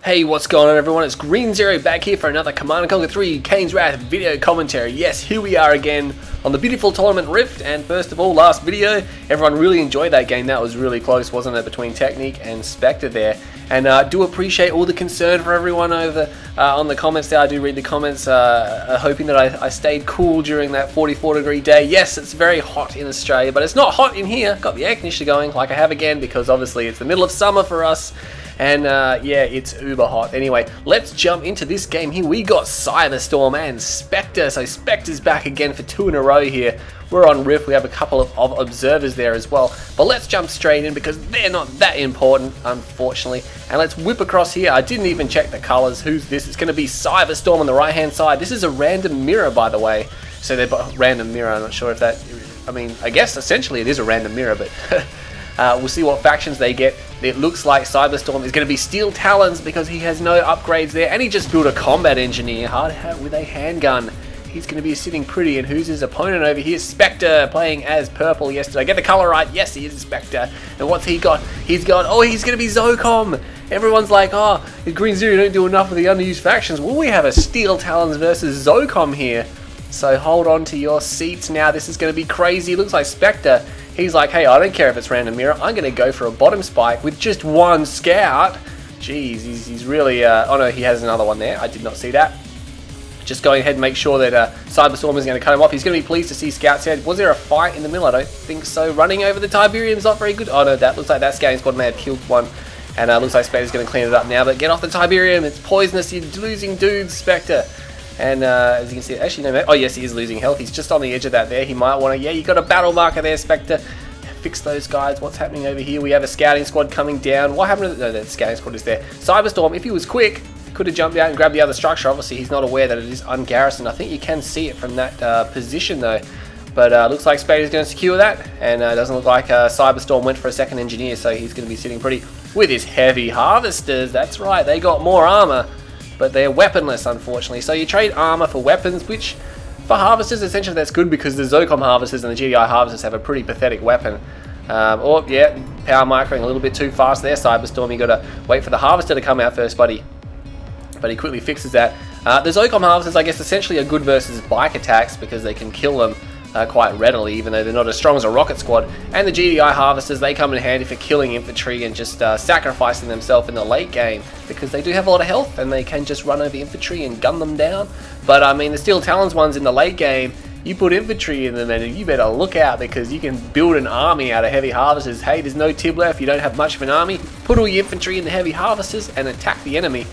Hey, what's going on everyone? It's Green Zero back here for another Command & Conquer 3 Kane's Wrath video commentary. Yes, here we are again on the beautiful Tournament Rift, and first of all, last video, everyone really enjoyed that game. That was really close, wasn't it, between Technique and Spectre there. And do appreciate all the concern for everyone over on the comments there. I do read the comments, hoping that I stayed cool during that 44-degree day. Yes, it's very hot in Australia, but it's not hot in here. Got the air conditioner going like I have again, because obviously it's the middle of summer for us. And yeah, it's uber hot. Anyway, let's jump into this game here. We got Cyberstorm and Spectre. So Spectre's back again for 2 in a row here. We're on Rift. We have a couple of observers there as well. But let's jump straight in because they're not that important, unfortunately. And let's whip across here. I didn't even check the colors. Who's this? It's going to be Cyberstorm on the right-hand side. This is a random mirror, by the way. So they're random mirror. I'm not sure if that... I mean, I guess essentially it is a random mirror, but... we'll see what factions they get. It looks like Cyberstorm is going to be Steel Talons because he has no upgrades there, and he just built a combat engineer hard hat with a handgun. He's going to be sitting pretty. And who's his opponent over here? Spectre, playing as purple. Yes, did I get the color right? Yes, he is Spectre. And what's he got? He's got, oh, he's going to be ZOCOM. Everyone's like, oh, Green Zero don't do enough with the underused factions. Well, we have a Steel Talons versus ZOCOM here. So hold on to your seats now. This is going to be crazy. Looks like Spectre, he's like, hey, I don't care if it's random mirror. I'm going to go for a bottom spike with just one scout. Jeez, he's really... oh no, he has another one there. I did not see that. Just going ahead and make sure that Cyberstorm is going to cut him off. He's going to be pleased to see scouts here. Was there a fight in the middle? I don't think so. Running over the Tiberium's not very good. Oh no, that looks like that scouting squad may have killed one. And looks like Spectre's going to clean it up now. But get off the Tiberium. It's poisonous. You're losing dudes, Spectre. And as you can see, actually no, oh yes, he is losing health. He's just on the edge of that there. He might want to, yeah, you got a battle marker there, Spectre. Fix those guys. What's happening over here? We have a scouting squad coming down. What happened to, no, the scouting squad is there. Cyberstorm, if he was quick, could have jumped out and grabbed the other structure. Obviously, he's not aware that it is ungarrisoned. I think you can see it from that position though. But looks like Spectre's going to secure that. And it doesn't look like Cyberstorm went for a second engineer, so he's going to be sitting pretty with his heavy harvesters. That's right, they got more armor. But they're weaponless, unfortunately. So you trade armor for weapons, which for harvesters, essentially that's good because the ZOCOM harvesters and the GDI harvesters have a pretty pathetic weapon. Or, yeah, power microing a little bit too fast there, Cyberstorm. You got to wait for the harvester to come out first, buddy. But he quickly fixes that. The ZOCOM harvesters, I guess, essentially are good versus bike attacks because they can kill them quite readily, even though they're not as strong as a rocket squad. And the GDI harvesters, they come in handy for killing infantry and just sacrificing themselves in the late game because they do have a lot of health and they can just run over infantry and gun them down. But I mean, the Steel Talons ones in the late game, you put infantry in them and you better look out because you can build an army out of heavy harvesters. Hey, there's no tib left, you don't have much of an army, put all your infantry in the heavy harvesters and attack the enemy.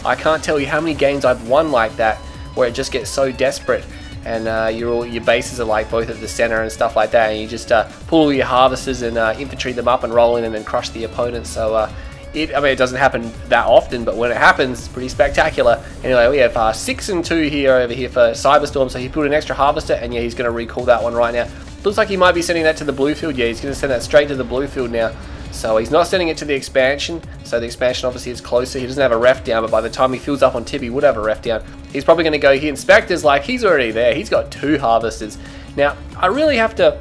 I can't tell you how many games I've won like that where it just gets so desperate. And your bases are like both at the center and stuff like that, and you just pull all your harvesters and infantry them up and roll in and then crush the opponents. So I mean, it doesn't happen that often, but when it happens, it's pretty spectacular. Anyway, we have 6 and 2 here over here for Cyberstorm, so he put an extra harvester, and yeah, he's going to recall that one right now. Looks like he might be sending that to the blue field. Yeah, he's going to send that straight to the blue field now. So he's not sending it to the expansion, so the expansion obviously is closer. He doesn't have a ref down, but by the time he fills up on tib, he would have a ref down. He's probably going to go here, and Spectre's like, he's already there. He's got 2 harvesters. Now, I really have to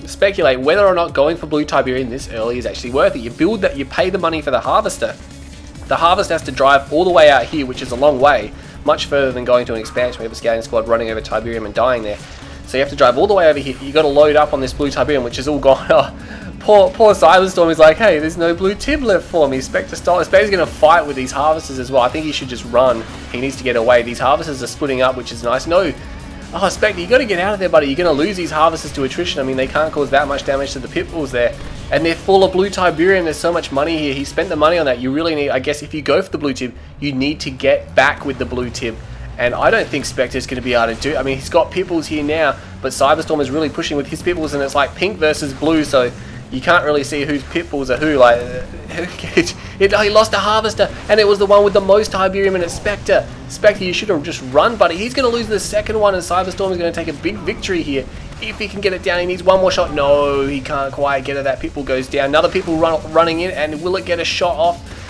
speculate whether or not going for blue Tiberium this early is actually worth it. You build that, you pay the money for the harvester. The harvester has to drive all the way out here, which is a long way, much further than going to an expansion. We have a scouting squad running over Tiberium and dying there. So you have to drive all the way over here. You got to load up on this blue Tiberium, which is all gone. Oh, poor Cyberstorm is like, hey, there's no blue tib left for me. Spectre's going to fight with these harvesters as well. I think he should just run. He needs to get away. These harvesters are splitting up, which is nice. No. Oh, Spectre, you got to get out of there, buddy. You're going to lose these harvesters to attrition. I mean, they can't cause that much damage to the pit bulls there. And they're full of blue Tiberium. There's so much money here. He spent the money on that. You really need, I guess, if you go for the blue tib, you need to get back with the blue tib. And I don't think Spectre's going to be able to do. I mean, he's got pit bulls here now, but Cyberstorm is really pushing with his pit bulls, and it's like pink versus blue, so you can't really see whose pit bulls are who. Like, he lost a harvester, and it was the one with the most Tiberium, and it's Spectre. Spectre, you should have just run, buddy. He's going to lose the second one, and Cyberstorm is going to take a big victory here. If he can get it down, he needs one more shot. No, he can't quite get it. That pit bull goes down. Another pit bull running in, and will it get a shot off?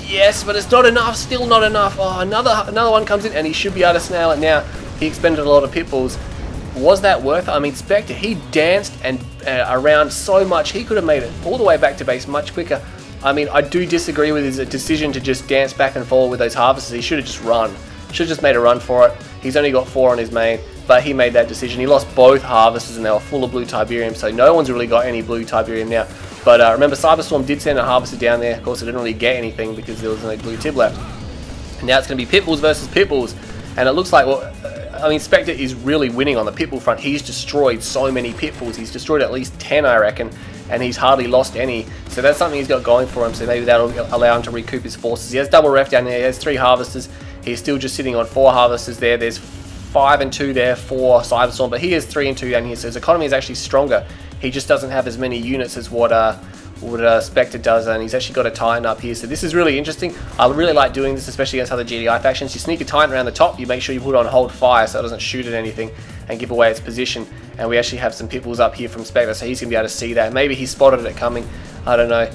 Yes, but it's not enough. Still not enough. Oh, another one comes in, and he should be able to snail it now. He expended a lot of pit bulls. Was that worth it? I mean, Spectre, he danced and around so much. He could have made it all the way back to base much quicker. I mean, I do disagree with his decision to just dance back and forward with those harvesters. He should have just run. Should have just made a run for it. He's only got 4 on his main, but he made that decision. He lost both harvesters and they were full of blue Tiberium, so no one's really got any blue Tiberium now. But remember, Cyberstorm did send a harvester down there. Of course, it didn't really get anything because there was no blue Tib left. And now it's going to be Pitbulls versus Pitbulls. And it looks like, well, I mean, Spectre is really winning on the Pitbull front. He's destroyed so many Pitbulls. He's destroyed at least 10, I reckon. And he's hardly lost any. So that's something he's got going for him. So maybe that'll allow him to recoup his forces. He has double ref down there. He has 3 harvesters. He's still just sitting on 4 harvesters there. There's 5 and 2 there for Cyberstorm. But he has 3 and 2 down here. So his economy is actually stronger. He just doesn't have as many units as what Spectre does, and he's actually got a Titan up here. So this is really interesting. I really like doing this, especially against other GDI factions. You sneak a Titan around the top, you make sure you put on hold fire so it doesn't shoot at anything and give away its position. And we actually have some Pitbulls up here from Spectre, so he's going to be able to see that. Maybe he spotted it coming. I don't know.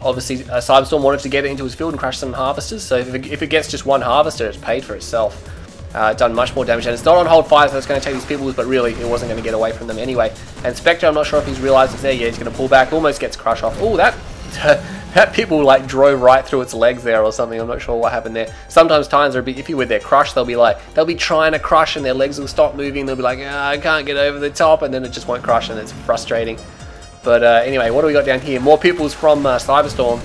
Obviously, Cyberstorm wanted to get it into his field and crush some harvesters, so if it gets just one harvester, it's paid for itself. Done much more damage, and it's not on hold fire, so it's going to take these Pitbulls, but really it wasn't going to get away from them anyway. And Spectre, I'm not sure if he's realised it's there yet. He's going to pull back, almost gets crush off. Oh, that Pitbull like drove right through its legs there or something. I'm not sure what happened there. Sometimes Titans are a bit iffy with their crush. They'll be trying to crush and their legs will stop moving. They'll be like, I can't get over the top, and then it just won't crush, and it's frustrating. But anyway, what do we got down here? More Pitbulls from Cyberstorm.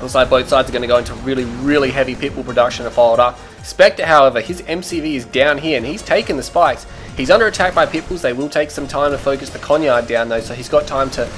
Looks like both sides are going to go into really, really heavy Pitbull production to follow it up. Spectre, however, his MCV is down here and he's taken the spikes. He's under attack by Pitbulls. They will take some time to focus the Conyard down though, so he's got time to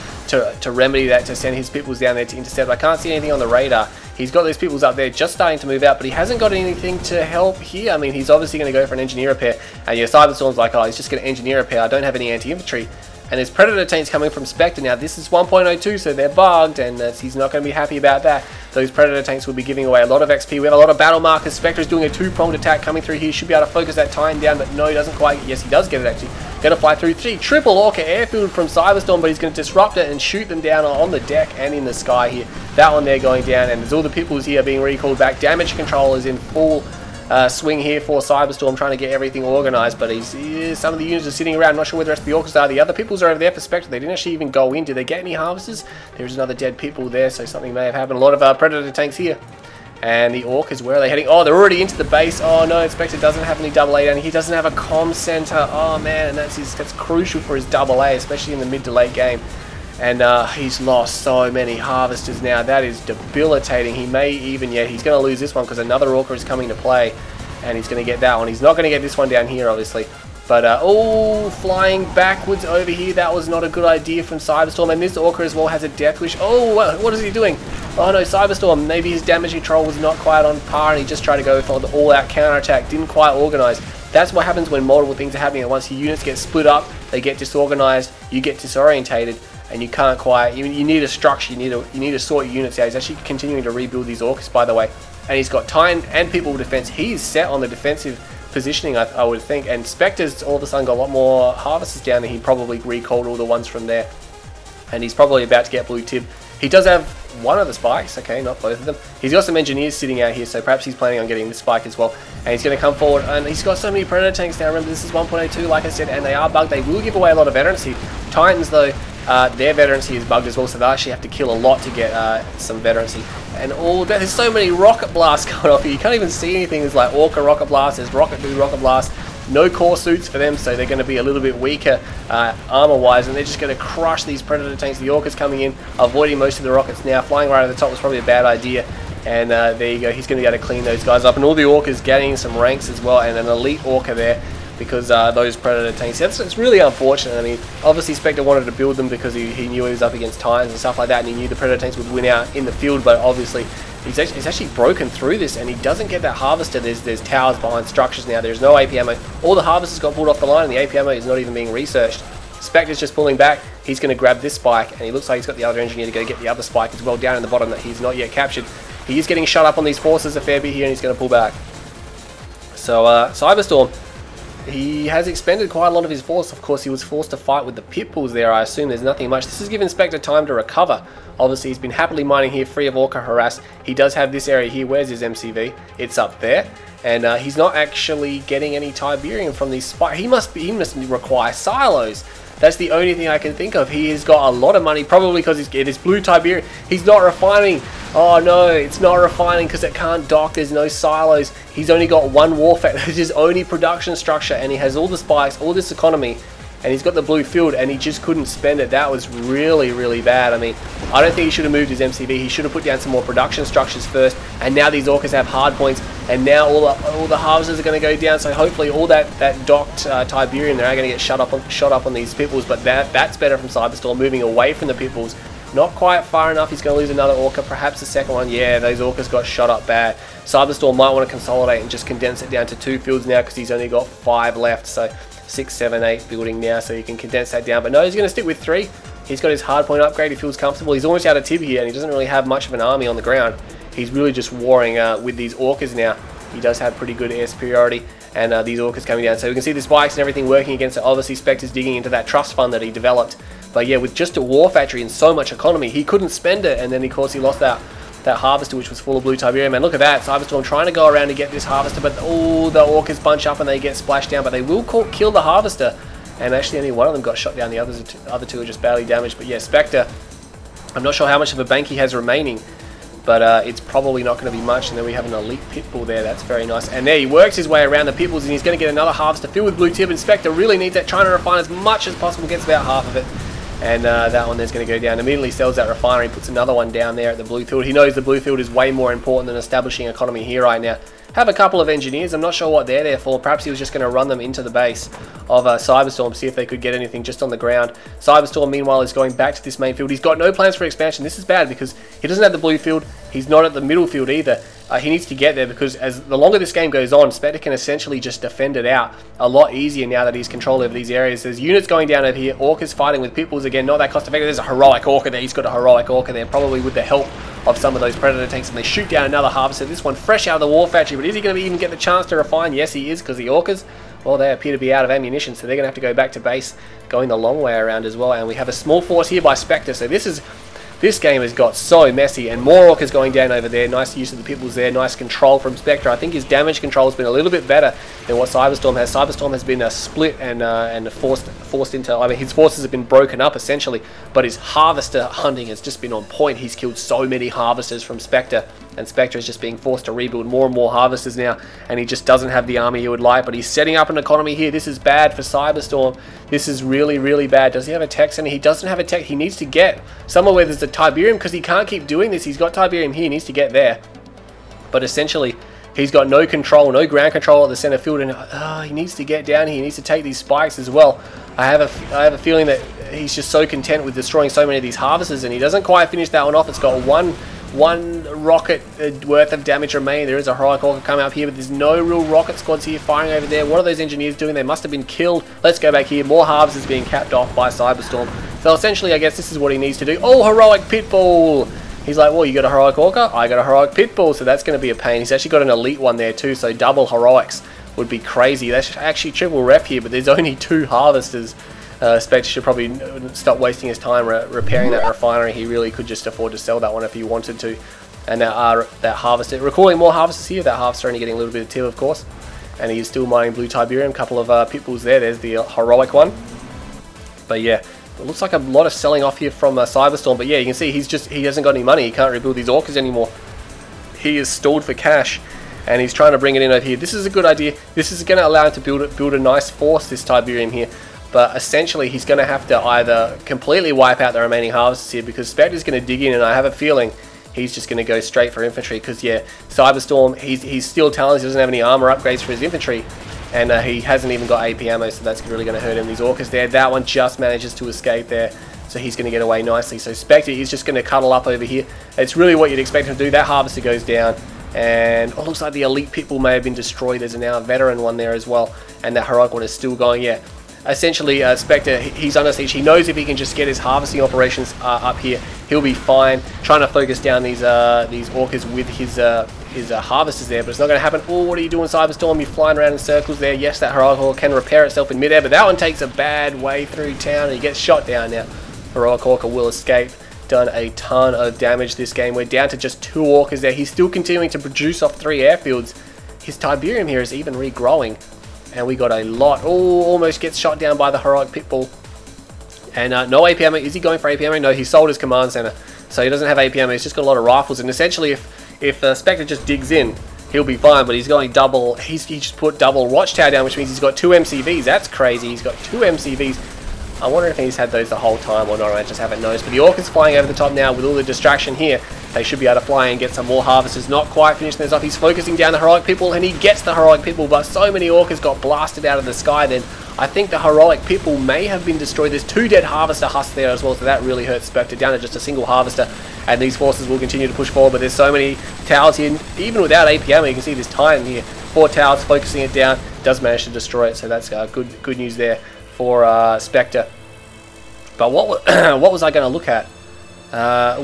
remedy that, to send his Pitbulls down there to intercept. I can't see anything on the radar. He's got those Pitbulls up there just starting to move out, but he hasn't got anything to help here. I mean, he's obviously going to go for an engineer repair, and yeah, Cyberstorm's like, oh, he's just going to engineer repair. I don't have any anti-infantry. And there's Predator tanks coming from Spectre. Now this is 1.02, so they're bugged, and he's not going to be happy about that. Those Predator tanks will be giving away a lot of XP. We have a lot of battle markers. Spectre is doing a 2-pronged attack coming through here. Should be able to focus that Titan down, but no, he doesn't quite. Yes, he does get it actually. Going to fly through 3. Triple Orca airfield from Cyberstorm, but he's going to disrupt it and shoot them down on the deck and in the sky here. That one there going down, and there's all the Pitbulls here being recalled back. Damage control is in full swing here for Cyberstorm, trying to get everything organised, but some of the units are sitting around. Not sure where the rest of the Orcas are. The other Pitbulls are over there for Spectre. They didn't actually even go in. Did they get any harvesters? There's another dead Pitbull there, so something may have happened. A lot of Predator tanks here. And the Orcas, where are they heading? Oh, they're already into the base. Oh no, Spectre doesn't have any AA down. He doesn't have a comm center. Oh man, and that's crucial for his AA, especially in the mid to late game. And he's lost so many harvesters now. That is debilitating. He may even, yeah, he's going to lose this one because another Orca is coming to play. And he's going to get that one. He's not going to get this one down here, obviously. But, oh, flying backwards over here. That was not a good idea from Cyberstorm. And this Orca as well has a death wish. Oh, what is he doing? Oh, no, Cyberstorm. Maybe his damage control was not quite on par, and he just tried to go for the all-out counterattack. Didn't quite organize. That's what happens when multiple things are happening at once. Your units get split up. They get disorganized. You get disorientated. And you can't quite, you need a structure, you need to sort your units out. He's actually continuing to rebuild these Orcas, by the way. And he's got Titan and Pitbull defense. He's set on the defensive positioning, I would think. And Spectre's all of a sudden got a lot more harvesters down there. He probably recalled all the ones from there. And he's probably about to get blue tib. He does have one of the spikes, okay, not both of them. He's got some engineers sitting out here, so perhaps he's planning on getting the spike as well. And he's going to come forward, and he's got so many Predator tanks now. Remember, this is 1.02, like I said, and they are bugged. They will give away a lot of veterancy. Titans, though, their veterancy is bugged as well, so they actually have to kill a lot to get some veterancy. And all that, there's so many rocket blasts going off here. You can't even see anything. There's like Orca rocket blast, there's Rocket Dude rocket blast. No core suits for them, so they're going to be a little bit weaker armor-wise, and they're just going to crush these Predator tanks. The Orcas coming in, avoiding most of the rockets now. Flying right over the top was probably a bad idea. And there you go, he's going to be able to clean those guys up. And all the Orcas getting some ranks as well, and an elite Orca there, because those Predator tanks, it's really unfortunate. I mean, obviously Spectre wanted to build them because he knew he was up against Titans and stuff like that, and he knew the Predator tanks would win out in the field, but obviously he's actually broken through this, and he doesn't get that harvester. There's towers behind structures now. There's no AP ammo. All the harvesters got pulled off the line, and the AP ammo is not even being researched. Spectre's just pulling back. He's going to grab this spike, and he looks like he's got the other engineer to go get the other spike as well down in the bottom that he's not yet captured. He is getting shut up on these forces a fair bit here, and he's going to pull back. So Cyberstorm, he has expended quite a lot of his force. Of course, he was forced to fight with the Pitbulls there. I assume there's nothing much. This has given Spectre time to recover. Obviously, he's been happily mining here, free of Orca harass. He does have this area here. Where's his MCV? It's up there. And he's not actually getting any Tiberium from these spikes. He must require silos. That's the only thing I can think of. He has got a lot of money, probably because it is blue Tiberium. He's not refining. Oh no, it's not refining because it can't dock. There's no silos. He's only got one war factory. It's his only production structure, and he has all the spikes, all this economy, and he's got the blue field, and he just couldn't spend it. That was really, really bad. I mean, I don't think he should have moved his MCV. He should have put down some more production structures first, and now these orcas have hard points, and now all the harvesters are going to go down, so hopefully all that docked Tiberium, they're going to get shot up on these pitbulls, but that's better from Cyberstorm, moving away from the pitbulls. Not quite far enough. He's going to lose another orca, perhaps the second one. Yeah, those orcas got shot up bad. Cyberstorm might want to consolidate and just condense it down to 2 fields now because he's only got 5 left. So 6, 7, 8 building now, so he can condense that down. But no, he's going to stick with 3. He's got his hardpoint upgrade. He feels comfortable. He's almost out of Tib here, and he doesn't really have much of an army on the ground. He's really just warring with these orcas now. He does have pretty good air superiority, and these orcas coming down. So we can see the spikes and everything working against it. Obviously, Spectre's digging into that trust fund that he developed. But yeah, with just a war factory and so much economy, he couldn't spend it, and then of course he lost that harvester, which was full of blue Tiberium. And look at that, Cyberstorm trying to go around to get this harvester, but oh, the orcas bunch up and they get splashed down, but they will kill the harvester. And actually only one of them got shot down, the other two are just badly damaged. But yeah, Spectre, I'm not sure how much of a bank he has remaining, but it's probably not going to be much. And then we have an elite pitbull there. That's very nice. And there he works his way around the pitbulls, and he's going to get another harvester filled with blue tib. And Spectre really needs that, trying to refine as much as possible, gets about half of it. And that one there's going to go down. Immediately sells that refinery, puts another one down there at the blue field. He knows the blue field is way more important than establishing economy here right now. Have a couple of engineers. I'm not sure what they're there for. Perhaps he was just going to run them into the base of Cyberstorm, see if they could get anything just on the ground. Cyberstorm, meanwhile, is going back to this main field. He's got no plans for expansion. This is bad because he doesn't have the blue field. He's not at the middle field either. He needs to get there because the longer this game goes on, Spectre can essentially just defend it out a lot easier now that he's control over these areas. There's units going down over here. Orcas fighting with pitbulls again. Not that cost effective. There's a heroic orca there. He's got a heroic orca there, probably with the help of some of those predator tanks, and they shoot down another harvester. This one fresh out of the war factory, but is he going to even get the chance to refine? Yes, he is, because the orcas, well, they appear to be out of ammunition, so they're going to have to go back to base, going the long way around as well. And we have a small force here by Spectre, so this game has got so messy, and more orcas going down over there. Nice use of the pitbulls there, nice control from Spectre. I think his damage control has been a little bit better than what Cyberstorm has. Cyberstorm has been split and forced into, I mean, his forces have been broken up essentially, but his harvester hunting has just been on point. He's killed so many harvesters from Spectre, and Spectre is just being forced to rebuild more and more harvesters now, and he just doesn't have the army he would like. But he's setting up an economy here. This is bad for Cyberstorm. This is really, really bad. Does he have a tech center? He doesn't have a tech. He needs to get somewhere where there's a Tiberium, because he can't keep doing this. He's got Tiberium here. He needs to get there. But essentially, he's got no control, no ground control at the center field, and he needs to get down here. He needs to take these spikes as well. I have a feeling that he's just so content with destroying so many of these harvesters, and he doesn't quite finish that one off. It's got one rocket worth of damage remaining. There is a heroic orca coming up here, but there's no real rocket squads here firing over there. What are those engineers doing? They must have been killed. Let's go back here. More harvesters being capped off by Cyberstorm. So essentially, I guess this is what he needs to do. Oh, heroic pitbull! He's like, well, you got a heroic orca? I got a heroic pitbull, so that's going to be a pain. He's actually got an elite one there too, so double heroics would be crazy. That's actually triple ref here, but there's only 2 harvesters. Spectre should probably stop wasting his time repairing that refinery. He really could just afford to sell that one if he wanted to. And that harvester, recalling more harvesters here. That harvester only getting a little bit of tib, of course. And he's still mining blue Tiberium. Couple of pitbulls there. There's the heroic one. But yeah, it looks like a lot of selling off here from Cyberstorm. But yeah, you can see he hasn't got any money. He can't rebuild these orcas anymore. He is stalled for cash, and he's trying to bring it in over here. This is a good idea. This is going to allow him to build a nice force, this Tiberium here. But essentially, he's going to have to either completely wipe out the remaining harvesters here, because Spectre's going to dig in, and I have a feeling he's just going to go straight for infantry. Because yeah, Cyberstorm, he's still talented. He doesn't have any armor upgrades for his infantry, and he hasn't even got AP ammo, so that's really going to hurt him. These orcas there, that one just manages to escape there, so he's going to get away nicely. So Spectre is just going to cuddle up over here. It's really what you'd expect him to do. That harvester goes down, and it looks like the elite pitbull may have been destroyed. There's now a veteran one there as well, and that heroic one is still going. Yeah. Essentially, Spectre, he's under siege. He knows if he can just get his harvesting operations up here, he'll be fine. Trying to focus down these orcas with his harvesters there, but it's not going to happen. Oh, what are you doing, Cyberstorm? You're flying around in circles there. Yes, that heroic orca can repair itself in midair, but that one takes a bad way through town, and he gets shot down now. Heroic orca will escape. Done a ton of damage this game. We're down to just 2 orcas there. He's still continuing to produce off 3 airfields. His Tiberium here is even regrowing. And we got a lot. Oh, almost gets shot down by the heroic pitbull. And no AP ammo. Is he going for AP ammo? No, he sold his command center, so he doesn't have AP ammo. He's just got a lot of rifles. And essentially, if Spectre just digs in, he'll be fine. But he's going double. He just put double watchtower down, which means he's got 2 MCVs. That's crazy. He's got 2 MCVs. I wonder if he's had those the whole time or not. I just haven't noticed. But the Orc is flying over the top now with all the distraction here. They should be able to fly and get some more harvesters. Not quite finished theirs off. He's focusing down the heroic people, and he gets the heroic people. But so many Orcas got blasted out of the sky then. I think the heroic people may have been destroyed. There's 2 dead harvester husks there as well, so that really hurts Spectre down to just a single harvester. And these forces will continue to push forward, but there's so many towers here. Even without AP ammo, you can see this time here. 4 towers focusing it down. Does manage to destroy it, so that's good news there for Spectre. But what was I going to look at?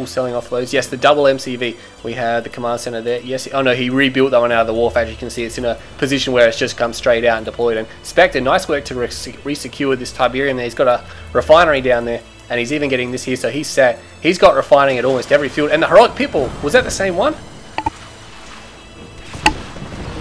Selling off those. Yes, the double MCV. We had the command center there. Yes. Oh no, he rebuilt that one out of the wharf. As you can see, it's in a position where it's just come straight out and deployed. And Spectre, nice work to resecure this Tiberium there. He's got a refinery down there, and he's even getting this here. So he's set. He's got refining at almost every field. And the heroic people, was that the same one?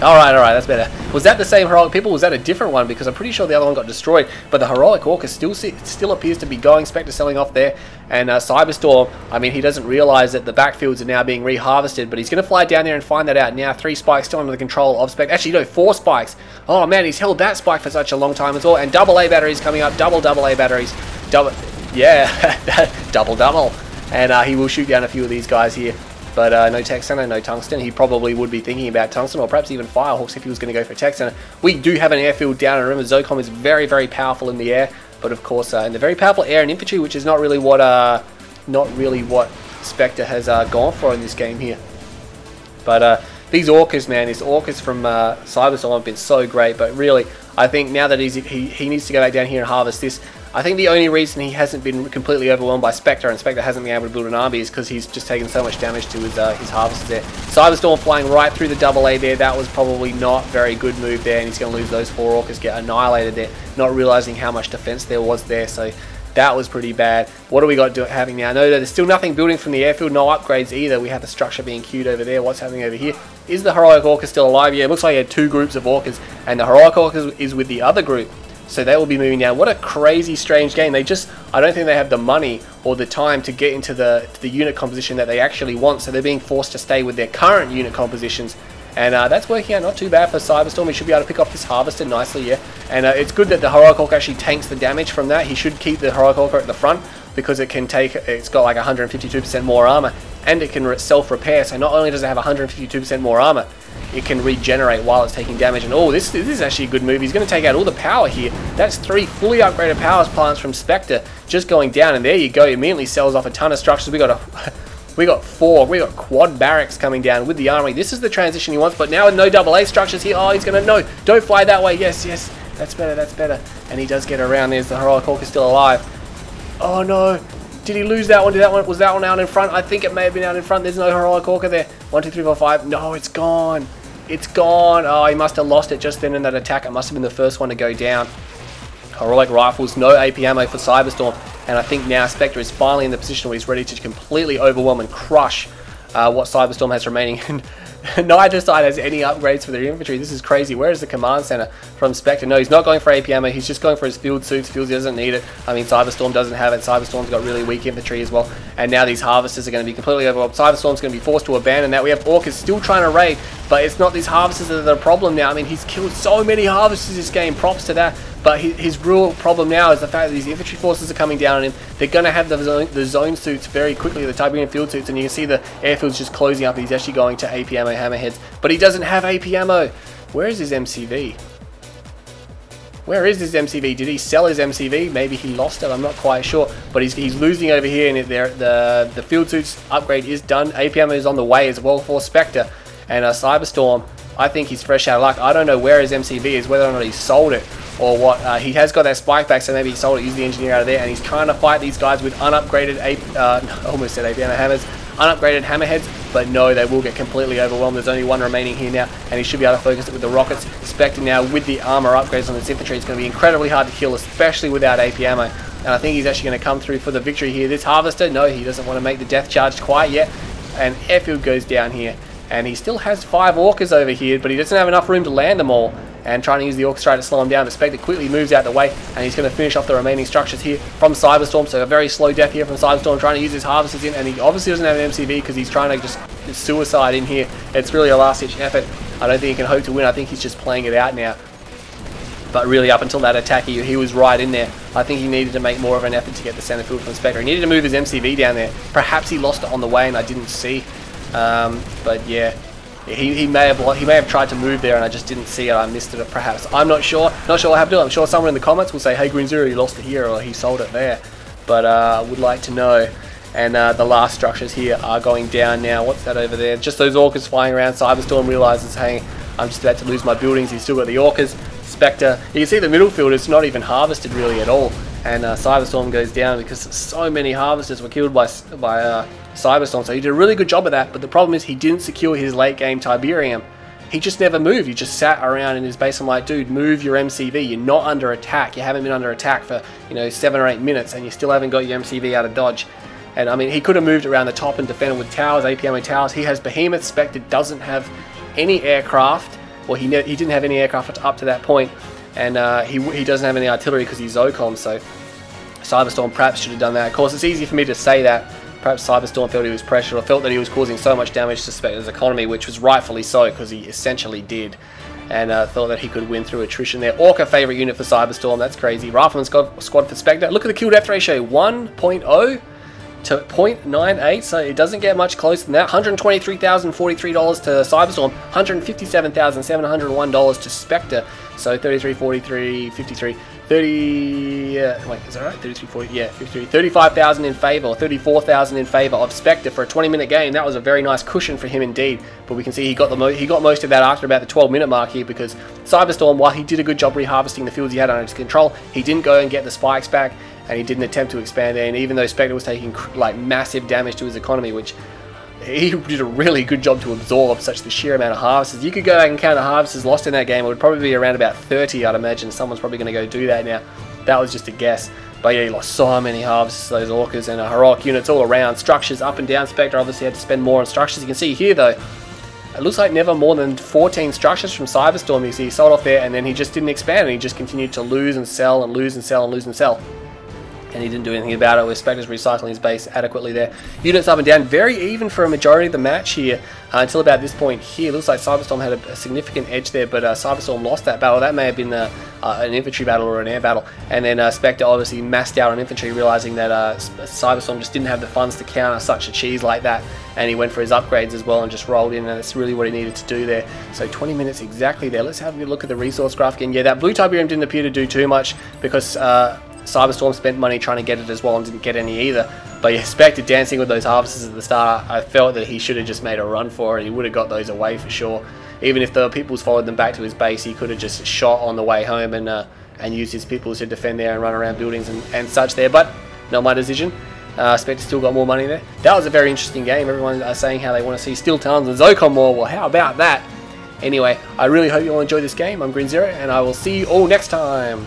Alright, that's better. Was that the same heroic people? Was that a different one? Because I'm pretty sure the other one got destroyed. But the heroic Orca still appears to be going. Spectre selling off there. And Cyberstorm, I mean, he doesn't realize that the backfields are now being reharvested. But he's going to fly down there and find that out. Now 3 spikes still under the control of Spectre. Actually, no, 4 spikes. Oh man, he's held that spike for such a long time as well. And double A batteries coming up. Double A batteries. Yeah, double. And he will shoot down a few of these guys here. But no tech center, no tungsten. He probably would be thinking about tungsten or perhaps even firehawks if he was going to go for tech center. We do have an airfield down, and remember ZOCOM is very, very powerful in the air. But of course, in the very powerful air and infantry, which is not really what Spectre has gone for in this game here. But these Orcas, man, these Orcas from Cyberstorm have been so great. But really, I think now that he needs to go back down here and harvest this. I think the only reason he hasn't been completely overwhelmed by Spectre and Spectre hasn't been able to build an army is because he's just taken so much damage to his harvesters there. Cyberstorm flying right through the double A there. That was probably not a very good move there, and he's going to lose those 4 Orcas, get annihilated there, not realizing how much defense there was there. So that was pretty bad. What do we got having now? No, there's still nothing building from the airfield, no upgrades either. We have the structure being queued over there. What's happening over here? Is the heroic Orca still alive? Yeah, it looks like he had 2 groups of Orcas, and the heroic Orca is with the other group. So they will be moving down. What a crazy, strange game. I don't think they have the money or the time to get into the unit composition that they actually want. So they're being forced to stay with their current unit compositions. And that's working out not too bad for Cyberstorm. He should be able to pick off this harvester nicely, yeah. And it's good that the heroic Orca actually tanks the damage from that. He should keep the heroic Orca at the front because it's got like 152% more armor. And it can self-repair. So not only does it have 152% more armor, it can regenerate while it's taking damage. And oh, this is actually a good move. He's going to take out all the power here. That's 3 fully upgraded power plants from Spectre just going down. And there you go. He immediately sells off a ton of structures. We got 4. We got quad barracks coming down with the army. This is the transition he wants. But now with no double A structures here. Oh, he's going to, no, don't fly that way. Yes. That's better. And he does get around. There's the heroic Orca still alive. Oh no. Did he lose that one? Was that one out in front? I think it may have been out in front. There's no heroic Orca there. 1, 2, 3, 4, 5. No, it's gone. It's gone. Oh, he must have lost it just then in that attack. It must have been the first one to go down. Heroic rifles, no AP ammo for Cyberstorm. And I think now Spectre is finally in the position where he's ready to completely overwhelm and crush what Cyberstorm has remaining. Neither side has any upgrades for their infantry. This is crazy. Where is the command center from Spectre? No, he's not going for AP ammo. He's just going for his field suits. Fields, he doesn't need it. I mean, Cyberstorm doesn't have it. Cyberstorm's got really weak infantry as well. And now these harvesters are going to be completely overwhelmed. Cyberstorm's going to be forced to abandon that. We have Orcas still trying to raid, but it's not these harvesters that are the problem now. I mean, he's killed so many harvesters this game. Props to that. But his real problem now is the fact that these infantry forces are coming down on him. They're going to have the zone suits very quickly, the Tiberium field suits, and you can see the airfields just closing up. He's actually going to AP ammo hammerheads, but he doesn't have AP ammo. Where is his MCV? Where is his MCV? Did he sell his MCV? Maybe he lost it. I'm not quite sure. But he's losing over here, and the field suits upgrade is done. AP ammo is on the way as well for Spectre. And Cyberstorm, I think he's fresh out of luck. I don't know where his MCV is, whether or not he sold it or what. He has got that spike back, so maybe he sold it, used the engineer out of there, and he's trying to fight these guys with unupgraded I almost said AP ammo hammers, unupgraded hammerheads, but no, they will get completely overwhelmed. There's only 1 remaining here now, and he should be able to focus it with the rockets. Spectre now with the armor upgrades on its infantry, it's going to be incredibly hard to kill, especially without AP ammo. And I think he's actually going to come through for the victory here. This harvester, no, he doesn't want to make the death charge quite yet, and airfield goes down here. And he still has 5 Orcas over here, but he doesn't have enough room to land them all. and trying to use the Orchestrator to slow him down. But Spectre quickly moves out the way, and he's going to finish off the remaining structures here from Cyberstorm. So a very slow death here from Cyberstorm, trying to use his harvesters in, and he obviously doesn't have an MCV because he's trying to just suicide in here. It's really a last-ditch effort. I don't think he can hope to win. I think he's just playing it out now. But really, up until that attack, he was right in there. I think he needed to make more of an effort to get the center field from Spectre. He needed to move his MCV down there. Perhaps he lost it on the way and I didn't see. But yeah, he may have tried to move there and I just didn't see it. I missed it perhaps. I'm not sure. Not sure what happened to it. I'm sure someone in the comments will say, hey, Green Zero, you lost it here, or he sold it there. But I would like to know. And the last structures here are going down now. What's that over there? Just those orcas flying around. Cyberstorm realizes, hey, I'm just about to lose my buildings. He's still got the orcas. Spectre, you can see the middle field is not even harvested really at all. And Cyberstorm goes down because so many harvesters were killed by Cyberstorm. So he did a really good job of that. But the problem is he didn't secure his late game Tiberium. He just never moved. He just sat around in his base. I'm like, dude, move your MCV. You're not under attack. You haven't been under attack for 7 or 8 minutes, and you still haven't got your MCV out of dodge. And I mean, he could have moved around the top and defended with towers, APM with towers. He has Behemoth. Spectre doesn't have any aircraft. Well, he didn't have any aircraft up to that point, and he doesn't have any artillery because he's ZOCOM. So Cyberstorm perhaps should have done that. Of course, it's easy for me to say that. Perhaps Cyberstorm felt he was pressured, or felt that he was causing so much damage to Spectre's economy, which was rightfully so because he essentially did, and thought that he could win through attrition there. Orca favorite unit for Cyberstorm. That's crazy. Rifleman squad for Spectre. Look at the kill death ratio, 1.0. to 0.98, so it doesn't get much closer than that. $123,043 to Cyberstorm, $157,701 to Spectre. So 33, 43, 53, 30. Wait, is that right? 33, 40. Yeah, 53. 35,000 in favor, or 34,000 in favor of Spectre for a 20-minute game. That was a very nice cushion for him indeed. But we can see he got most of that after about the 12-minute mark here, because Cyberstorm, while he did a good job reharvesting the fields he had under his control, he didn't go and get the spikes back, and he didn't attempt to expand there. And even though Spectre was taking like massive damage to his economy, which he did a really good job to absorb such the sheer amount of harvesters. You could go back and count the harvesters lost in that game. It would probably be around about 30, I'd imagine. Someone's probably going to go do that now. That was just a guess. But yeah, he lost so many harvesters, those orcas, and heroic units all around. Structures up and down. Spectre obviously had to spend more on structures. You can see here though, it looks like never more than 14 structures from Cyberstorm. You see he sold off there, and then he just didn't expand, and he just continued to lose and sell and lose and sell and lose and sell. And he didn't do anything about it, with Spectre's recycling his base adequately there. Units up and down, very even for a majority of the match here, until about this point here. Looks like Cyberstorm had a significant edge there, but Cyberstorm lost that battle. That may have been an infantry battle or an air battle. And then Spectre obviously massed out on infantry, realizing that Cyberstorm just didn't have the funds to counter such a cheese like that. And he went for his upgrades as well and just rolled in, and that's really what he needed to do there. So 20 minutes exactly there. Let's have a look at the resource graph again. Yeah, that blue Tiberium didn't appear to do too much, because Cyberstorm spent money trying to get it as well and didn't get any either. But yeah, Spectre dancing with those harvesters at the start, I felt that he should have just made a run for it. He would have got those away for sure. Even if the peoples followed them back to his base, he could have just shot on the way home and used his peoples to defend there and run around buildings and such there. But not my decision. Spectre still got more money there. That was a very interesting game. Everyone saying how they want to see Steel Talons and ZOCOM more. Well, how about that? Anyway, I really hope you all enjoyed this game. I'm Green Zero, and I will see you all next time.